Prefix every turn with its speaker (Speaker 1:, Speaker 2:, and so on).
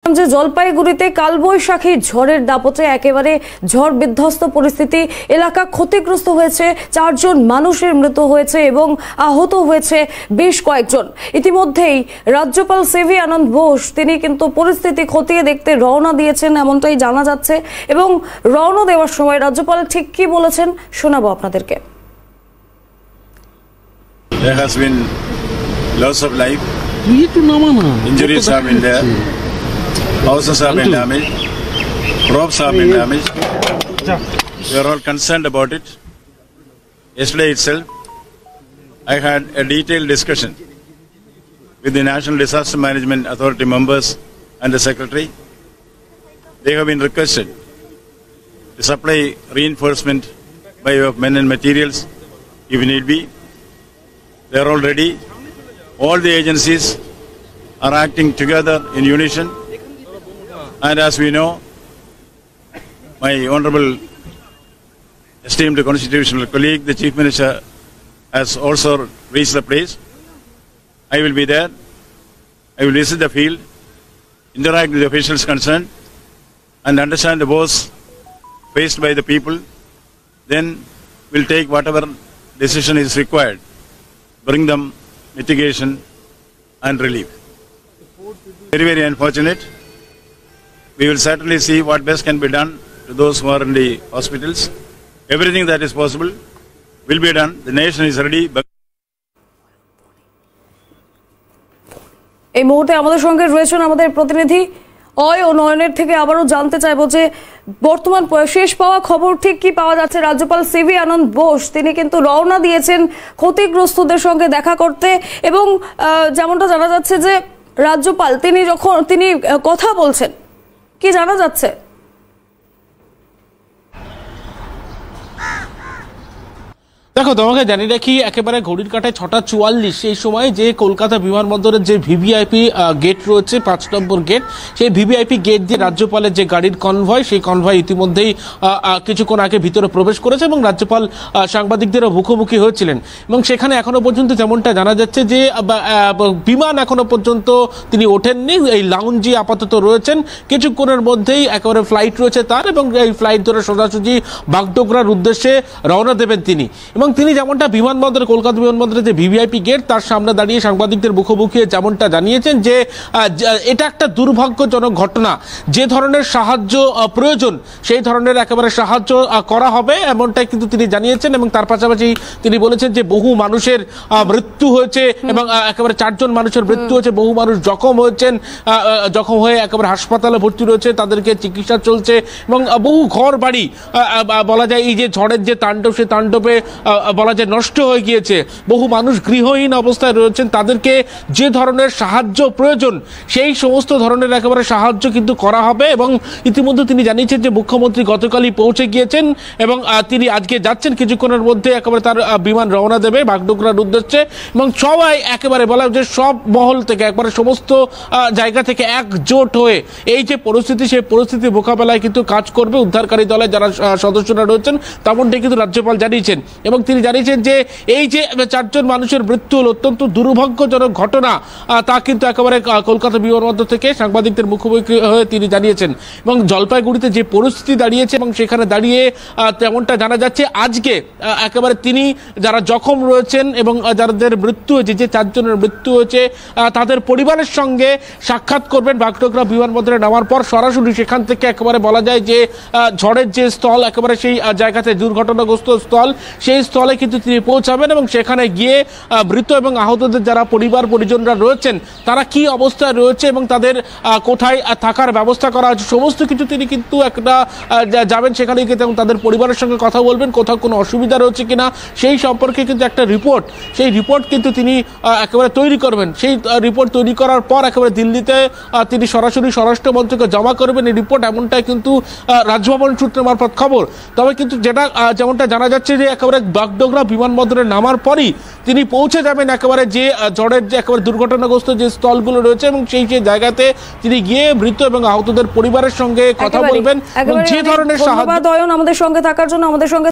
Speaker 1: যে জলপাইগুড়িতে কালবৈশাখী ঝড়ের দাপটে একেবারে ঝড় বিধ্বস্ত পরিস্থিতি, এলাকা ক্ষতিগ্রস্ত হয়েছে, 4 জন মানুষের মৃত্যু হয়েছে এবং আহত হয়েছে বেশ কয়েকজন। ইতিমধ্যেই রাজ্যপাল সিভি আনন্দ বোস তিনি কিন্তু পরিস্থিতি খতিয়ে দেখতে রওনা দিয়েছেন এমনটাই জানা যাচ্ছে, এবং রওনা দেওয়ার সময় রাজ্যপাল ঠিক কি বলেছেন শোনাবো আপনাদেরকে।
Speaker 2: There has been loss of life, injuries have been there, houses have been damaged, crops have been damaged. We are all concerned about it. Yesterday itself, I had a detailed discussion with the National Disaster Management Authority members and the Secretary. They have been requested to supply reinforcement by way of men and materials if need be. They are all ready. All the agencies are acting together in unison. And as we know, my honorable esteemed constitutional colleague, the Chief Minister, has also reached the place. I will be there. I will visit the field, interact with the officials concerned, and understand the woes faced by the people. Then we'll take whatever decision is required, bring them mitigation and relief. Very, very unfortunate. We will certainly see what best can be done to those who are in the hospitals. Everything that is possible will be done. The nation is ready.
Speaker 1: এই মুহূর্তে আমাদের সঙ্গে রয়েছেন আমাদের প্রতিনিধি অয় ও নয়নের থেকে। আবারও জানতে চাইবো যে বর্তমান শেষ পাওয়া খবর ঠিক কি পাওয়া যাচ্ছে। রাজ্যপাল সিভি আনন্দ বোস তিনি কিন্তু রওনা দিয়েছেন ক্ষতিগ্রস্তদের সঙ্গে দেখা করতে, এবং যেমনটা জানা যাচ্ছে যে রাজ্যপাল তিনি কথা বলছেন, কি জানা যাচ্ছে?
Speaker 3: দেখো, তোমাকে জানিয়ে রাখি, একেবারে ঘড়ির কাঁটায় 6:44 সেই সময় যে কলকাতা বিমানবন্দরের যে ভিভিআইপি গেট রয়েছে, 5 নম্বর গেট, সেই ভিভিআইপি গেট দিয়ে রাজ্যপালের যে গাড়ির কনভয়, সেই কনভয় ইতিমধ্যেই কিছুক্ষণ আগে ভিতরে প্রবেশ করেছে এবং রাজ্যপাল সাংবাদিকদেরও মুখোমুখি হয়েছিলেন। এবং সেখানে এখনো পর্যন্ত যেমনটা জানা যাচ্ছে যে বিমান এখনো পর্যন্ত তিনি ওঠেননি, এই লাউঞ্জে আপাতত রয়েছেন। কিছুক্ষণের মধ্যেই একেবারে ফ্লাইট রয়েছে তার, এবং এই ফ্লাইট ধরে সোজাসুজি বাগডোগরার উদ্দেশ্যে রওনা দেবেন তিনি। এবং তিনি যেমনটা বিমানবন্দর, কলকাতা বিমানবন্দরের যে ভিভিআইপি গেট, তার সামনে দাঁড়িয়ে সাংবাদিকদের মুখোমুখি যেমনটা জানিয়েছেন যে এটা একটা দুর্ভাগ্যজনক ঘটনা, যে ধরনের সাহায্য প্রয়োজন সেই ধরনের একেবারে সাহায্য করা হবে, এমনটাই কিন্তু তিনি জানিয়েছেন। এবং তার পাশাপাশি তিনি বলেছেন যে বহু মানুষের মৃত্যু হয়েছে এবং একেবারে 4 জন মানুষের মৃত্যু হয়েছে, বহু মানুষ জখম হয়ে একেবারে হাসপাতালে ভর্তি রয়েছে, তাদেরকে চিকিৎসা চলছে, এবং বহু ঘর বাড়ি বলা যায় এই যে ঝড়ের যে তাণ্ডব, সে তাণ্ডবে বলা যায় নষ্ট হয়ে গিয়েছে। বহু মানুষ গৃহহীন অবস্থায় রয়েছেন, তাদেরকে যে ধরনের সাহায্য প্রয়োজন সেই সমস্ত ধরনের একেবারে সাহায্য কিন্তু করা হবে। এবং ইতিমধ্যে তিনি জানিয়েছেন যে মুখ্যমন্ত্রী গতকালই পৌঁছে গিয়েছেন এবং তিনি আজকে যাচ্ছেন, কিছুক্ষণের মধ্যে একেবারে তার বিমান রওনা দেবে বাগডোগরার উদ্দেশ্যে। এবং সবাই একেবারে বলা যে সব মহল থেকে একবারে সমস্ত জায়গা থেকে একজোট হয়ে এই যে পরিস্থিতি, সেই পরিস্থিতি মোকাবেলায় কিন্তু কাজ করবে উদ্ধারকারী দলের যারা সদস্যরা রয়েছেন, তেমনটাই কিন্তু রাজ্যপাল জানিয়েছেন। এবং তিনি জানিয়েছেন যে এই যে 4 জন মানুষের মৃত্যু হল অত্যন্ত দুর্ভাগ্যজনক ঘটনা, তা কিন্তু একেবারে কলকাতা বিমানবন্দর থেকে সাংবাদিকদের মুখোমুখি হয়ে তিনি জানিয়েছেন। এবং জলপাইগুড়িতে যে পরিস্থিতি দাঁড়িয়েছে, এবং সেখানে দাঁড়িয়ে তেমনটা জানা যাচ্ছে আজকে একেবারে তিনি যারা জখম রয়েছেন এবং যাদের মৃত্যু হয়েছে, যে 4 জনের মৃত্যু হয়েছে, তাদের পরিবারের সঙ্গে সাক্ষাৎ করবেন বাগডোগরা বিমানবন্দরে নামার পর সরাসরি। সেখান থেকে একেবারে বলা যায় যে ঝড়ের যে স্থল, একেবারে সেই জায়গাতে দুর্ঘটনাগ্রস্ত স্থল, সেই স্থলে কিন্তু তিনি পৌঁছাবেন এবং সেখানে গিয়ে মৃত এবং আহতদের যারা পরিবার পরিজনরা রয়েছেন তারা কি অবস্থায় রয়েছে এবং তাদের কোথায় থাকার ব্যবস্থা করা হচ্ছে, সমস্ত কিছু তিনি কিন্তু একটা যাবেন সেখানে গিয়ে এবং তাদের পরিবারের সঙ্গে কথা বলবেন, কোথাও কোনো অসুবিধা রয়েছে কিনা সেই সম্পর্কে কিন্তু একটা রিপোর্ট, সেই রিপোর্ট কিন্তু তিনি একেবারে তৈরি করবেন। সেই রিপোর্ট তৈরি করার পর একেবারে দিল্লিতে তিনি সরাসরি স্বরাষ্ট্র মন্ত্রকে জমা করবেন এই রিপোর্ট, এমনটাই কিন্তু রাজভবন সূত্রের মারফত খবর। তবে কিন্তু যেমনটা জানা যাচ্ছে যে একেবারে বাগডোগরা বিমানবন্দরে নামার পরই তিনি পৌঁছে যাবেন একেবারে যে ঝড়ের যে একেবারে দুর্ঘটনাগ্রস্ত যে স্থলগুলো রয়েছে, এবং সেই জায়গাতে তিনি গিয়ে মৃত এবং আহতদের পরিবারের সঙ্গে কথা বলবেন এবং যে ধরনের সাহায্য।
Speaker 1: ধন্যবাদ অয়ন আমাদের সঙ্গে থাকার জন্য। আমাদের সঙ্গে